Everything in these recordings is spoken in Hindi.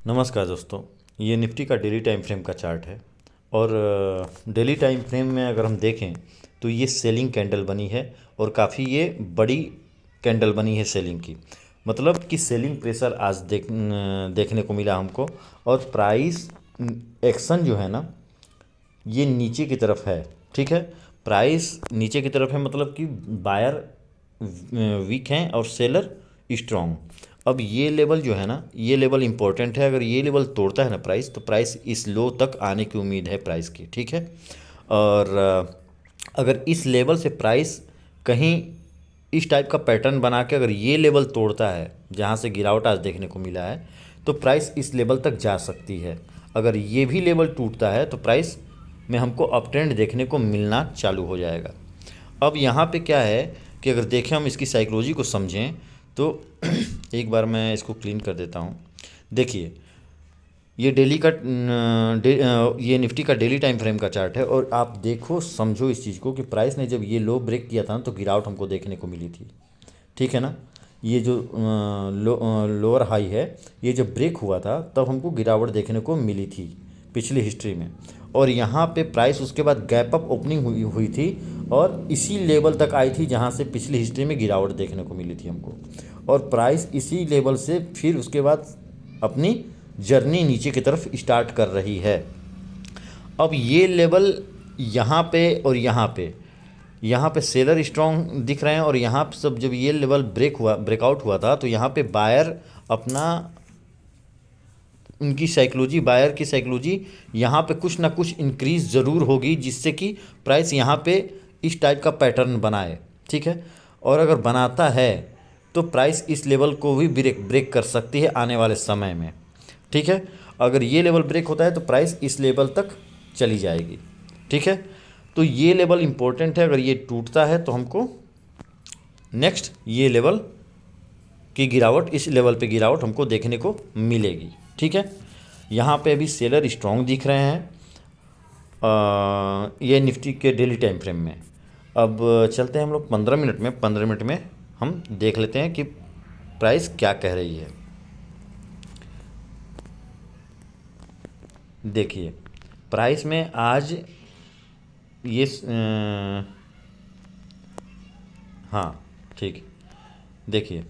नमस्कार दोस्तों। ये निफ्टी का डेली टाइम फ्रेम का चार्ट है और डेली टाइम फ्रेम में अगर हम देखें तो ये सेलिंग कैंडल बनी है और काफ़ी ये बड़ी कैंडल बनी है सेलिंग की। मतलब कि सेलिंग प्रेशर आज देखने को मिला हमको। और प्राइस एक्शन जो है ना, ये नीचे की तरफ है। ठीक है, प्राइस नीचे की तरफ है, मतलब कि बायर वीक हैं और सेलर स्ट्रॉन्ग। अब ये लेवल जो है ना, ये लेवल इंपॉर्टेंट है। अगर ये लेवल तोड़ता है ना प्राइस, तो प्राइस इस लो तक आने की उम्मीद है प्राइस की। ठीक है, और अगर इस लेवल से प्राइस कहीं इस टाइप का पैटर्न बना के अगर ये लेवल तोड़ता है जहाँ से गिरावट आज देखने को मिला है, तो प्राइस इस लेवल तक जा सकती है। अगर ये भी लेवल टूटता है तो प्राइस में हमको अप ट्रेंड देखने को मिलना चालू हो जाएगा। अब यहाँ पे क्या है कि अगर देखें, हम इसकी साइकोलॉजी को समझें तो एक बार मैं इसको क्लीन कर देता हूँ। देखिए, ये ये निफ्टी का डेली टाइम फ्रेम का चार्ट है और आप देखो समझो इस चीज़ को कि प्राइस ने जब ये लो ब्रेक किया था ना, तो गिरावट हमको देखने को मिली थी। ठीक है ना, ये जो लोअर हाई है, ये जब ब्रेक हुआ था तब हमको गिरावट देखने को मिली थी पिछली हिस्ट्री में। और यहाँ पे प्राइस उसके बाद गैप अप ओपनिंग हुई थी और इसी लेवल तक आई थी जहाँ से पिछली हिस्ट्री में गिरावट देखने को मिली थी हमको। और प्राइस इसी लेवल से फिर उसके बाद अपनी जर्नी नीचे की तरफ स्टार्ट कर रही है। अब ये लेवल यहाँ पे और यहाँ पे सेलर स्ट्रॉन्ग दिख रहे हैं और यहाँ पे सब जब ये लेवल ब्रेकआउट हुआ था, तो यहाँ पे बायर अपना उनकी साइकोलॉजी, बायर की साइकोलॉजी यहाँ पे कुछ ना कुछ इंक्रीज ज़रूर होगी, जिससे कि प्राइस यहाँ पे इस टाइप का पैटर्न बनाए। ठीक है, और अगर बनाता है तो प्राइस इस लेवल को भी ब्रेक कर सकती है आने वाले समय में। ठीक है, अगर ये लेवल ब्रेक होता है तो प्राइस इस लेवल तक चली जाएगी। ठीक है, तो ये लेवल इम्पोर्टेंट है। अगर ये टूटता है तो हमको नेक्स्ट ये लेवल की गिरावट, इस लेवल पे गिरावट हमको देखने को मिलेगी। ठीक है, यहाँ पे अभी सेलर स्ट्रॉन्ग दिख रहे हैं ये निफ्टी के डेली टाइम फ्रेम में। अब चलते हैं हम लोग 15 मिनट में। 15 मिनट में हम देख लेते हैं कि प्राइस क्या कह रही है। देखिए, प्राइस में आज ये हाँ ठीक, देखिए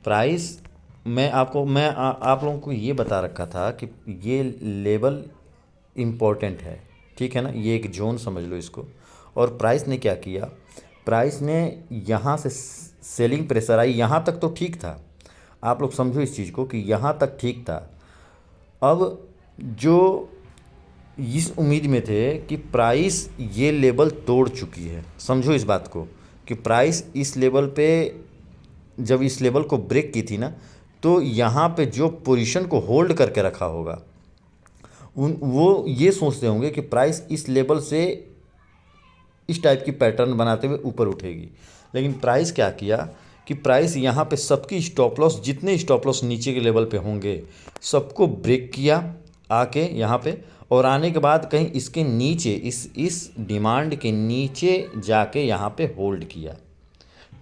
प्राइस आप लोगों को ये बता रखा था कि ये लेवल इम्पोर्टेंट है। ठीक है ना, ये एक जोन समझ लो इसको। और प्राइस ने क्या किया, प्राइस ने यहाँ से सेलिंग प्रेशर आई, यहाँ तक तो ठीक था। आप लोग समझो इस चीज़ को कि यहाँ तक ठीक था। अब जो इस उम्मीद में थे कि प्राइस ये लेवल तोड़ चुकी है, समझो इस बात को कि प्राइस इस लेवल पे जब इस लेवल को ब्रेक की थी ना, तो यहाँ पे जो पोजीशन को होल्ड करके रखा होगा वो ये सोचते होंगे कि प्राइस इस लेवल से इस टाइप की पैटर्न बनाते हुए ऊपर उठेगी। लेकिन प्राइस क्या किया कि प्राइस यहाँ पे सबकी स्टॉप लॉस, जितने स्टॉप लॉस नीचे के लेवल पे होंगे सबको ब्रेक किया आके यहाँ पे। और आने के बाद कहीं इसके नीचे, इस डिमांड के नीचे जाके यहाँ पे होल्ड किया।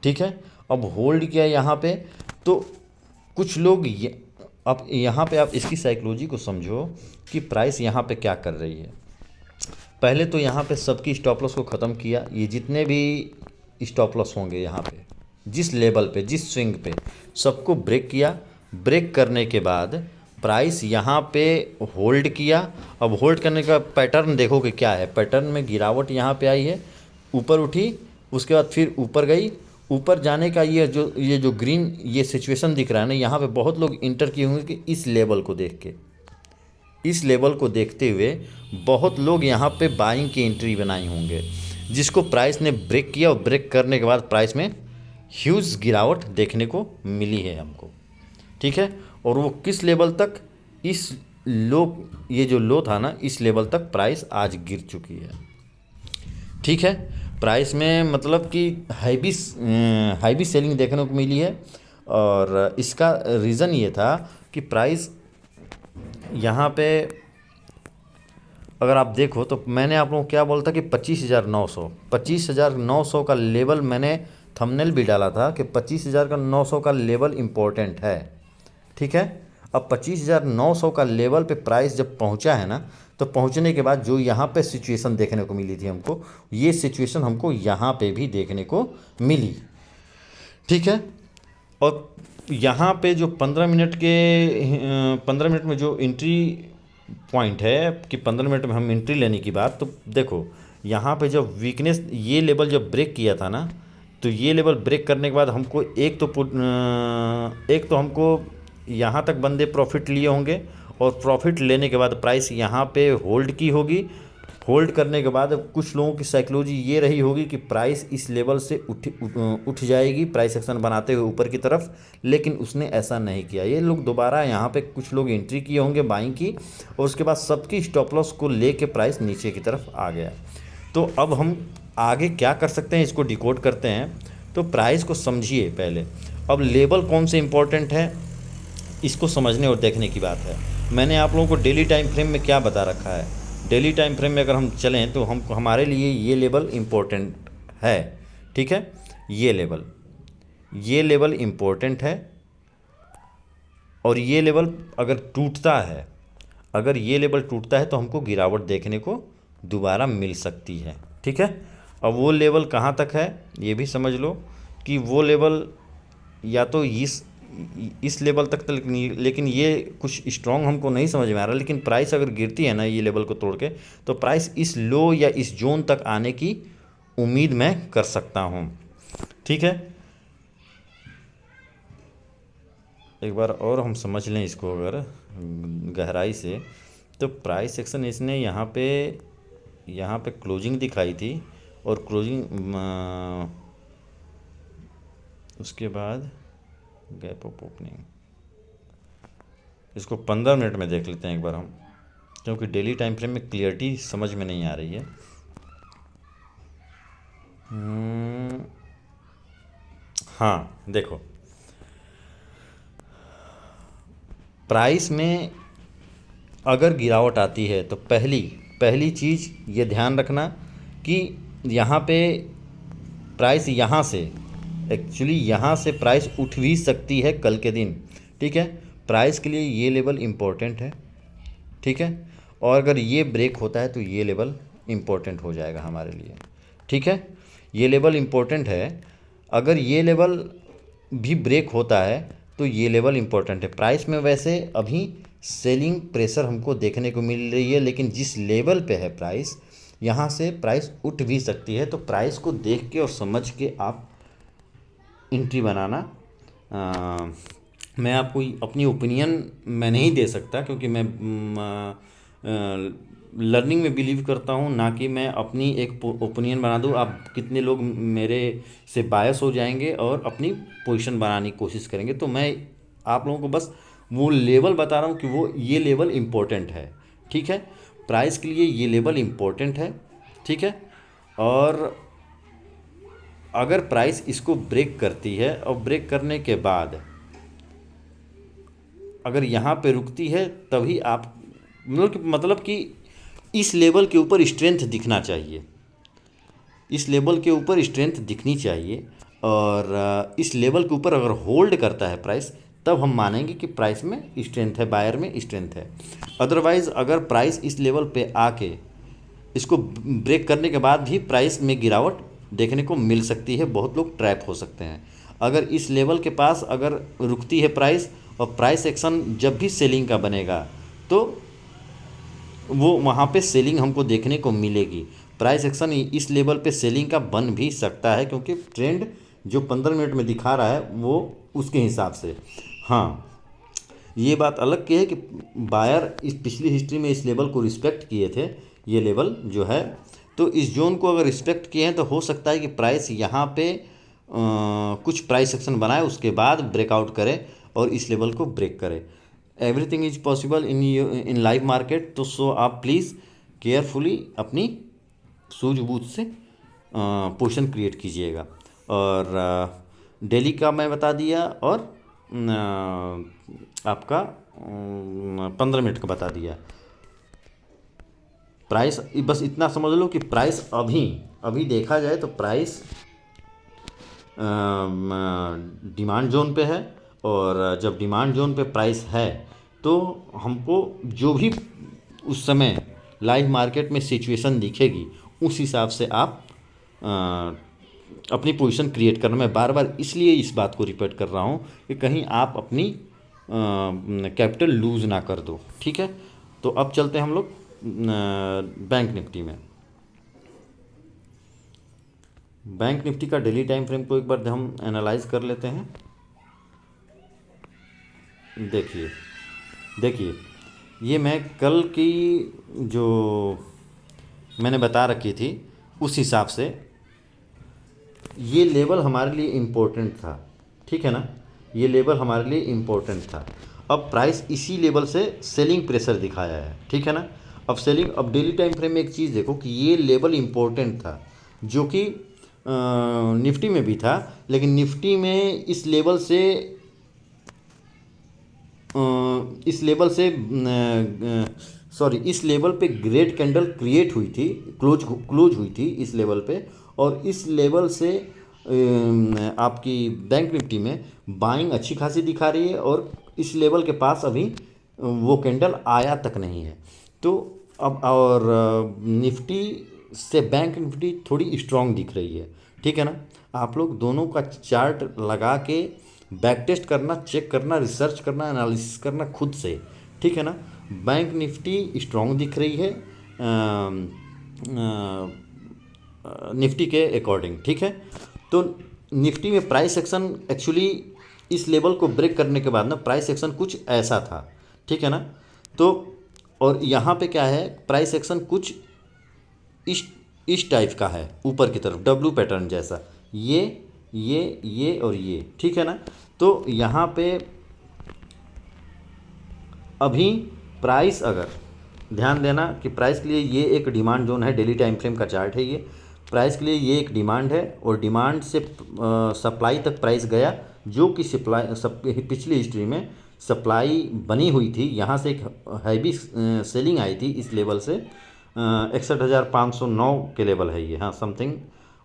ठीक है, अब होल्ड किया यहाँ पे, तो कुछ लोग अब यहाँ पे आप इसकी साइकोलॉजी को समझो कि प्राइस यहाँ पे क्या कर रही है। पहले तो यहाँ पे सबकी स्टॉप लॉस को ख़त्म किया। ये जितने भी स्टॉप लॉस होंगे यहाँ पे, जिस लेवल पे, जिस स्विंग पे, सबको ब्रेक किया। ब्रेक करने के बाद प्राइस यहाँ पे होल्ड किया। अब होल्ड करने का पैटर्न देखो कि क्या है। पैटर्न में गिरावट यहाँ पे आई है, ऊपर उठी, उसके बाद फिर ऊपर गई। ऊपर जाने का ये जो ग्रीन ये सिचुएशन दिख रहा है ना, यहाँ पे बहुत लोग इंटर किए होंगे कि इस लेवल को देख के, इस लेवल को देखते हुए बहुत लोग यहाँ पे बाइंग की एंट्री बनाई होंगे, जिसको प्राइस ने ब्रेक किया। और ब्रेक करने के बाद प्राइस में ह्यूज गिरावट देखने को मिली है हमको। ठीक है, और वो किस लेवल तक, इस लो, ये जो लो था ना, इस लेवल तक प्राइस आज गिर चुकी है। ठीक है, प्राइस में मतलब कि हैवी सेलिंग देखने को मिली है। और इसका रीज़न ये था कि प्राइस यहाँ पे अगर आप देखो तो मैंने आप लोगों को क्या बोला था कि 25,900 का लेवल, मैंने थंबनेल भी डाला था कि 25,900 का लेवल इम्पोर्टेंट है। ठीक है, अब 25,900 का लेवल पे प्राइस जब पहुंचा है ना, तो पहुंचने के बाद जो यहाँ पे सिचुएशन देखने को मिली थी हमको, ये सिचुएशन हमको यहाँ पे भी देखने को मिली। ठीक है। और यहाँ पे जो 15 मिनट में जो एंट्री पॉइंट है कि 15 मिनट में हम एंट्री लेने की बात, तो देखो यहाँ पे जब वीकनेस ये लेवल जब ब्रेक किया था ना, तो ये लेवल ब्रेक करने के बाद हमको एक तो हमको यहाँ तक बंदे प्रॉफिट लिए होंगे, और प्रॉफिट लेने के बाद प्राइस यहाँ पे होल्ड की होगी। होल्ड करने के बाद कुछ लोगों की साइकोलॉजी ये रही होगी कि प्राइस इस लेवल से उठ जाएगी प्राइस एक्शन बनाते हुए ऊपर की तरफ, लेकिन उसने ऐसा नहीं किया। ये लोग दोबारा यहाँ पे कुछ लोग एंट्री किए होंगे बाइंग की, और उसके बाद सबकी स्टॉप लॉस को लेके प्राइस नीचे की तरफ आ गया। तो अब हम आगे क्या कर सकते हैं, इसको डिकोड करते हैं। तो प्राइस को समझिए पहले। अब लेवल कौन से इंपॉर्टेंट है, इसको समझने और देखने की बात है। मैंने आप लोगों को डेली टाइम फ्रेम में क्या बता रखा है, डेली टाइम फ्रेम में अगर हम चलें तो हमारे लिए ये लेवल इम्पोर्टेंट है। ठीक है, ये लेवल इम्पोर्टेंट है। और ये लेवल अगर टूटता है, अगर ये लेवल टूटता है तो हमको गिरावट देखने को दोबारा मिल सकती है। ठीक है। अब वो लेवल कहाँ तक है ये भी समझ लो, कि वो लेवल या तो इस लेवल तक, तो लेकिन ये कुछ स्ट्रॉन्ग हमको नहीं समझ में आ रहा। लेकिन प्राइस अगर गिरती है ना ये लेवल को तोड़ के, तो प्राइस इस लो या इस जोन तक आने की उम्मीद मैं कर सकता हूँ। ठीक है, एक बार और हम समझ लें इसको अगर गहराई से, तो प्राइस सेक्शन इसने यहाँ पे क्लोजिंग दिखाई थी, और क्लोजिंग उसके बाद गैप ऑफ ओपनिंग। इसको 15 मिनट में देख लेते हैं एक बार हम, क्योंकि डेली टाइम फ्रेम में क्लियरिटी समझ में नहीं आ रही है। हाँ देखो, प्राइस में अगर गिरावट आती है तो पहली चीज़ ये ध्यान रखना कि यहाँ पे प्राइस यहाँ से प्राइस उठ भी सकती है कल के दिन। ठीक है, प्राइस के लिए ये लेवल इम्पोर्टेंट है। ठीक है, और अगर ये ब्रेक होता है तो ये लेवल इम्पोर्टेंट हो जाएगा हमारे लिए। ठीक है, ये लेवल इम्पोर्टेंट है। अगर ये लेवल भी ब्रेक होता है तो ये लेवल इम्पोर्टेंट है। प्राइस में वैसे अभी सेलिंग प्रेशर हमको देखने को मिल रही है, लेकिन जिस लेवल पे है प्राइस, यहाँ से प्राइस उठ भी सकती है। तो प्राइस को देख के और समझ के आप एंट्री बनाना। मैं आपको अपनी ओपिनियन मैं नहीं दे सकता, क्योंकि मैं लर्निंग में बिलीव करता हूँ, ना कि मैं अपनी एक ओपिनियन बना दूँ। आप कितने लोग मेरे से बायस हो जाएंगे और अपनी पोजीशन बनाने की कोशिश करेंगे। तो मैं आप लोगों को बस वो लेवल बता रहा हूँ कि वो ये लेवल इम्पोर्टेंट है। ठीक है, प्राइस के लिए ये लेवल इम्पोर्टेंट है। ठीक है, और अगर प्राइस इसको ब्रेक करती है और ब्रेक करने के बाद अगर यहाँ पे रुकती है, तभी आप मतलब कि इस लेवल के ऊपर स्ट्रेंथ दिखना चाहिए, इस लेवल के ऊपर स्ट्रेंथ दिखनी चाहिए। और इस लेवल के ऊपर अगर होल्ड करता है प्राइस, तब हम मानेंगे कि प्राइस में स्ट्रेंथ है, बायर में स्ट्रेंथ है। अदरवाइज़ अगर प्राइस इस लेवल पे आके इसको ब्रेक करने के बाद भी प्राइस में गिरावट देखने को मिल सकती है, बहुत लोग ट्रैप हो सकते हैं। अगर इस लेवल के पास अगर रुकती है प्राइस, और प्राइस एक्शन जब भी सेलिंग का बनेगा, तो वो वहाँ पे सेलिंग हमको देखने को मिलेगी। प्राइस एक्शन इस लेवल पे सेलिंग का बन भी सकता है, क्योंकि ट्रेंड जो 15 मिनट में दिखा रहा है वो उसके हिसाब से। हाँ, ये बात अलग की है कि बायर इस पिछली हिस्ट्री में इस लेवल को रिस्पेक्ट किए थे, ये लेवल जो है, तो इस जोन को अगर रिस्पेक्ट किए हैं तो हो सकता है कि प्राइस यहाँ पे कुछ प्राइस एक्शन बनाए, उसके बाद ब्रेकआउट करे और इस लेवल को ब्रेक करे। Everything is possible in live market. तो सो आप प्लीज़ केयरफुली अपनी सूझबूझ से पोजीशन क्रिएट कीजिएगा। और डेली का मैं बता दिया, और आपका 15 मिनट का बता दिया। प्राइस बस इतना समझ लो कि प्राइस अभी देखा जाए तो प्राइस डिमांड जोन पे है, और जब डिमांड जोन पे प्राइस है तो हमको जो भी उस समय लाइव मार्केट में सिचुएशन दिखेगी उस हिसाब से आप अपनी पोजीशन क्रिएट करना। मैं बार बार इसलिए इस बात को रिपीट कर रहा हूँ कि कहीं आप अपनी कैपिटल लूज़ ना कर दो। ठीक है, तो अब चलते हैं हम लोग बैंक निफ्टी में। बैंक निफ्टी का डेली टाइम फ्रेम को एक बार हम एनालाइज कर लेते हैं। देखिए देखिए, ये मैं कल की जो मैंने बता रखी थी उस हिसाब से ये लेवल हमारे लिए इम्पोर्टेंट था। ठीक है ना, ये लेवल हमारे लिए इम्पोर्टेंट था। अब प्राइस इसी लेवल से सेलिंग प्रेशर दिखाया है। ठीक है ना, अब डेली टाइम फ्रेम में एक चीज़ देखो कि ये लेवल इम्पोर्टेंट था जो कि निफ्टी में भी था, लेकिन निफ्टी में इस लेवल से इस लेवल पे ग्रेट कैंडल क्रिएट हुई थी, क्लोज हुई थी इस लेवल पे, और इस लेवल से आपकी बैंक निफ्टी में बाइंग अच्छी खासी दिखा रही है और इस लेवल के पास अभी वो कैंडल आया तक नहीं है। तो अब और निफ्टी से बैंक निफ्टी थोड़ी स्ट्रांग दिख रही है। ठीक है ना, आप लोग दोनों का चार्ट लगा के बैक टेस्ट करना, चेक करना, रिसर्च करना, एनालिसिस करना खुद से। ठीक है ना, बैंक निफ्टी स्ट्रांग दिख रही है निफ्टी के अकॉर्डिंग। ठीक है, तो निफ्टी में प्राइस एक्शन एक्चुअली इस लेवल को ब्रेक करने के बाद ना प्राइस एक्शन कुछ ऐसा था। ठीक है ना, तो और यहाँ पे क्या है, प्राइस एक्शन कुछ इस टाइप का है, ऊपर की तरफ डब्लू पैटर्न जैसा, ये और ये। ठीक है ना, तो यहाँ पे अभी प्राइस, अगर ध्यान देना कि प्राइस के लिए ये एक डिमांड जोन है, डेली टाइम फ्रेम का चार्ट है ये, प्राइस के लिए ये एक डिमांड है और डिमांड से सप्लाई तक प्राइस गया, जो कि पिछली हिस्ट्री में सप्लाई बनी हुई थी। यहाँ से एक हैवी सेलिंग आई थी इस लेवल से, 61,509 के लेवल है ये, हाँ समथिंग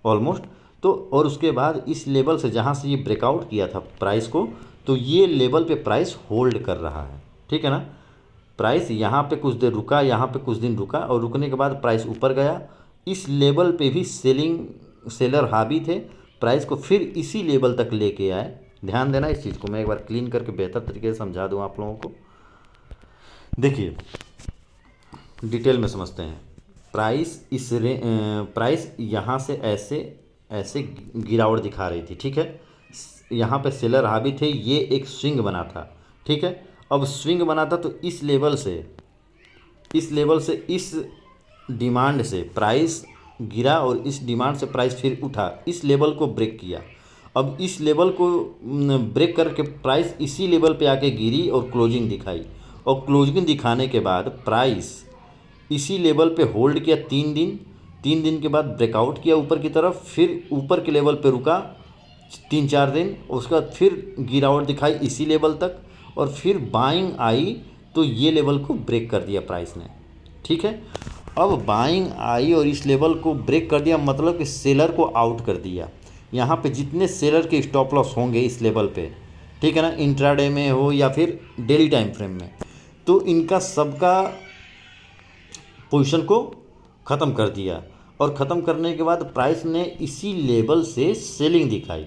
ऑलमोस्ट। तो और उसके बाद इस लेवल से जहाँ से ये ब्रेकआउट किया था प्राइस को, तो ये लेवल पे प्राइस होल्ड कर रहा है। ठीक है ना, प्राइस यहाँ पे कुछ देर रुका, यहाँ पे कुछ दिन रुका और रुकने के बाद प्राइस ऊपर गया। इस लेवल पे भी सेलर हावी थे, प्राइस को फिर इसी लेवल तक लेके आए। ध्यान देना इस चीज़ को, मैं एक बार क्लीन करके बेहतर तरीके से समझा दूँ आप लोगों को। देखिए डिटेल में समझते हैं। प्राइस यहाँ से ऐसे गिरावट दिखा रही थी। ठीक है, यहाँ पे सेलर हावी थे, ये एक स्विंग बना था। ठीक है, अब स्विंग बना था तो इस लेवल से इस डिमांड से प्राइस गिरा और इस डिमांड से प्राइस फिर उठा, इस लेवल को ब्रेक किया। अब इस लेवल को ब्रेक करके प्राइस इसी लेवल पे आके गिरी और क्लोजिंग दिखाई, और क्लोजिंग दिखाने के बाद प्राइस इसी लेवल पे होल्ड किया 3 दिन के बाद ब्रेकआउट किया ऊपर की तरफ, फिर ऊपर के लेवल पे रुका 3-4 दिन, उसके बाद फिर गिरावट दिखाई इसी लेवल तक और फिर बाइंग आई तो ये लेवल को ब्रेक कर दिया प्राइस ने। ठीक है, अब बाइंग आई और इस लेवल को ब्रेक कर दिया, मतलब कि सेलर को आउट कर दिया। यहाँ पे जितने सेलर के स्टॉप लॉस होंगे इस लेवल पे, ठीक है ना, इंट्राडे में हो या फिर डेली टाइम फ्रेम में, तो इनका सबका पोजीशन को ख़त्म कर दिया। और ख़त्म करने के बाद प्राइस ने इसी लेवल से सेलिंग दिखाई।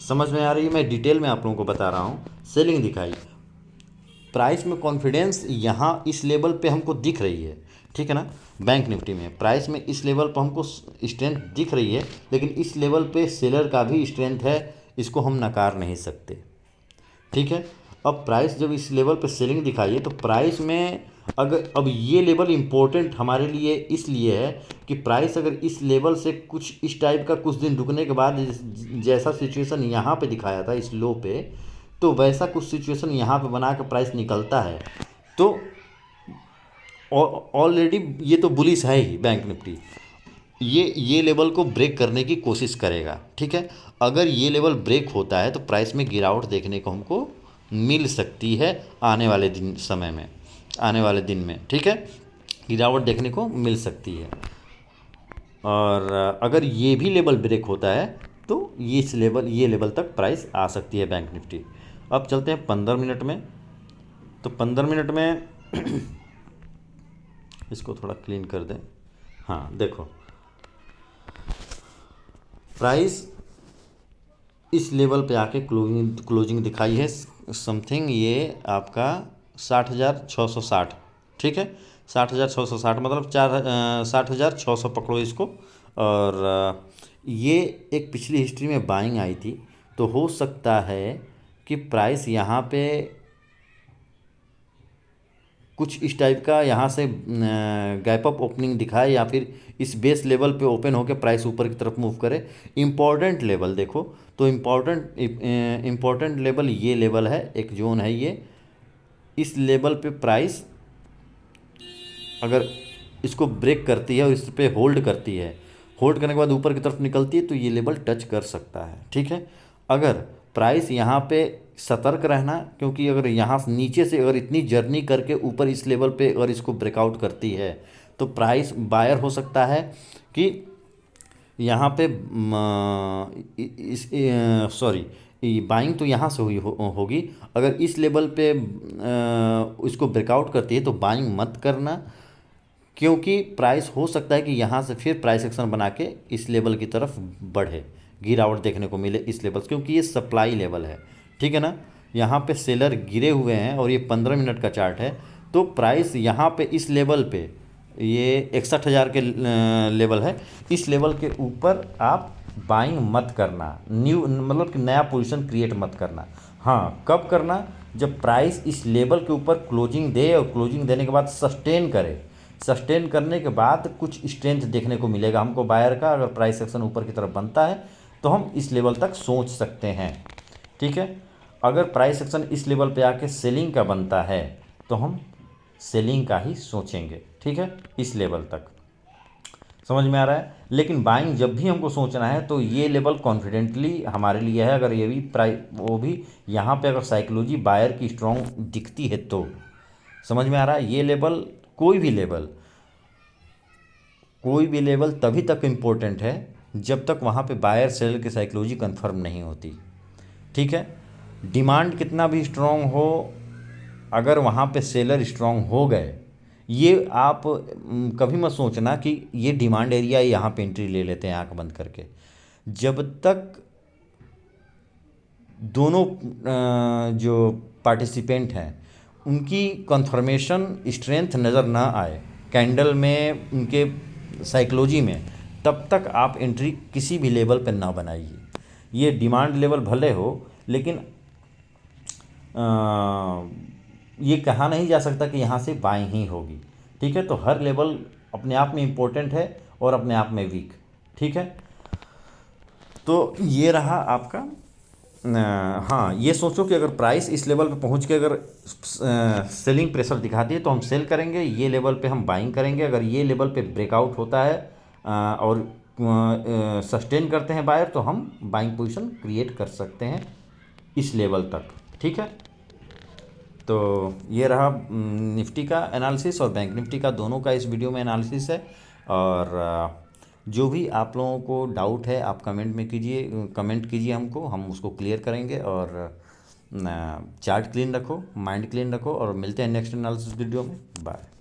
समझ में आ रही है, मैं डिटेल में आप लोगों को बता रहा हूँ। सेलिंग दिखाई, प्राइस में कॉन्फिडेंस यहाँ इस लेवल पे हमको दिख रही है। ठीक है ना, बैंक निफ्टी में प्राइस में इस लेवल पर हमको स्ट्रेंथ दिख रही है, लेकिन इस लेवल पे सेलर का भी स्ट्रेंथ है, इसको हम नकार नहीं सकते। ठीक है, अब प्राइस जब इस लेवल पे सेलिंग दिखाई है तो प्राइस में अगर अब ये लेवल इम्पोर्टेंट हमारे लिए इसलिए है कि प्राइस अगर इस लेवल से कुछ इस टाइप का कुछ दिन रुकने के बाद जैसा सिचुएशन यहाँ पे दिखाया था इस लो पे, तो वैसा कुछ सिचुएशन यहाँ पे बना के प्राइस निकलता है तो ऑलरेडी ये तो बुलिश है ही। बैंक निफ्टी ये लेवल को ब्रेक करने की कोशिश करेगा। ठीक है, अगर ये लेवल ब्रेक होता है तो प्राइस में गिरावट देखने को हमको मिल सकती है आने वाले दिन में। ठीक है, गिरावट देखने को मिल सकती है। और अगर ये भी लेवल ब्रेक होता है तो ये लेवल तक प्राइस आ सकती है बैंक निफ्टी। अब चलते हैं 15 मिनट में। तो 15 मिनट में इसको थोड़ा क्लीन कर दें। हाँ देखो, प्राइस इस लेवल पे आके क्लोजिंग दिखाई है समथिंग, ये आपका 60,660, ठीक है। 60,660 मतलब 60,600 पकड़ो इसको। और ये एक पिछली हिस्ट्री में बाइंग आई थी, तो हो सकता है कि प्राइस यहाँ पे कुछ इस टाइप का यहाँ से गैप अप ओपनिंग दिखाए, या फिर इस बेस लेवल पे ओपन होकर प्राइस ऊपर की तरफ मूव करे। इम्पॉर्टेंट लेवल देखो, तो इम्पॉर्टेंट लेवल ये लेवल है, एक जोन है ये। इस लेवल पे प्राइस अगर इसको ब्रेक करती है और इस पे होल्ड करती है, होल्ड करने के बाद ऊपर की तरफ निकलती है, तो ये लेवल टच कर सकता है, ठीक है। अगर प्राइस यहाँ पे सतर्क रहना, क्योंकि अगर यहाँ नीचे से अगर इतनी जर्नी करके ऊपर इस लेवल पे अगर इसको ब्रेकआउट करती है, तो प्राइस बायर हो सकता है कि यहाँ पे इस सॉरी, बाइंग तो यहाँ से होगी। अगर इस लेवल पे इसको ब्रेकआउट करती है तो बाइंग मत करना, क्योंकि प्राइस हो सकता है कि यहाँ से फिर प्राइस एक्शन बना के इस लेवल की तरफ बढ़े, गिरावट देखने को मिले इस लेवल से, क्योंकि ये सप्लाई लेवल है, ठीक है ना। यहाँ पे सेलर गिरे हुए हैं और ये 15 मिनट का चार्ट है, तो प्राइस यहाँ पे इस लेवल पे, ये 61,000 के लेवल है, इस लेवल के ऊपर आप बाइंग मत करना, न्यू मतलब कि नया पोजीशन क्रिएट मत करना। हाँ, कब करना? जब प्राइस इस लेवल के ऊपर क्लोजिंग दे और क्लोजिंग देने के बाद सस्टेन करे। सस्टेन करने के बाद कुछ स्ट्रेंथ देखने को मिलेगा हमको बायर का। अगर प्राइस सेक्शन ऊपर की तरफ बनता है तो हम इस लेवल तक सोच सकते हैं, ठीक है। अगर प्राइस सेक्शन इस लेवल पे आके सेलिंग का बनता है तो हम सेलिंग का ही सोचेंगे, ठीक है, इस लेवल तक। समझ में आ रहा है? लेकिन बाइंग जब भी हमको सोचना है तो ये लेवल कॉन्फिडेंटली हमारे लिए है। अगर ये भी प्राइस, वो भी यहाँ पे अगर साइकोलॉजी बायर की स्ट्रॉन्ग दिखती है तो, समझ में आ रहा है? ये लेवल, कोई भी लेवल तभी तक इम्पोर्टेंट है जब तक वहाँ पे बायर सेलर की साइकोलॉजी कंफर्म नहीं होती, ठीक है। डिमांड कितना भी स्ट्रॉन्ग हो, अगर वहाँ पे सेलर स्ट्रॉन्ग हो गए, ये आप कभी मत सोचना कि ये डिमांड एरिया है, यहाँ पे एंट्री ले लेते हैं आंख बंद करके। जब तक दोनों जो पार्टिसिपेंट हैं उनकी कंफर्मेशन स्ट्रेंथ नज़र ना आए कैंडल में, उनके साइकोलॉजी में, तब तक आप एंट्री किसी भी लेवल पर ना बनाइए। ये डिमांड लेवल भले हो, लेकिन ये कहा नहीं जा सकता कि यहाँ से बाइंग ही होगी, ठीक है। तो हर लेवल अपने आप में इम्पोर्टेंट है और अपने आप में वीक, ठीक है। तो ये रहा आपका हाँ, ये सोचो कि अगर प्राइस इस लेवल पे पहुंच के अगर सेलिंग प्रेशर दिखाती है तो हम सेल करेंगे, ये लेवल पे हम बाइंग करेंगे। अगर ये लेवल पे ब्रेकआउट होता है और सस्टेन करते हैं बायर, तो हम बाइंग पोजीशन क्रिएट कर सकते हैं इस लेवल तक, ठीक है। तो ये रहा निफ्टी का एनालिसिस और बैंक निफ्टी का, दोनों का इस वीडियो में एनालिसिस है। और जो भी आप लोगों को डाउट है आप कमेंट कीजिए हमको, हम उसको क्लियर करेंगे। और चार्ट क्लीन रखो, माइंड क्लीन रखो, और मिलते हैं नेक्स्ट एनालिसिस वीडियो में। बाय।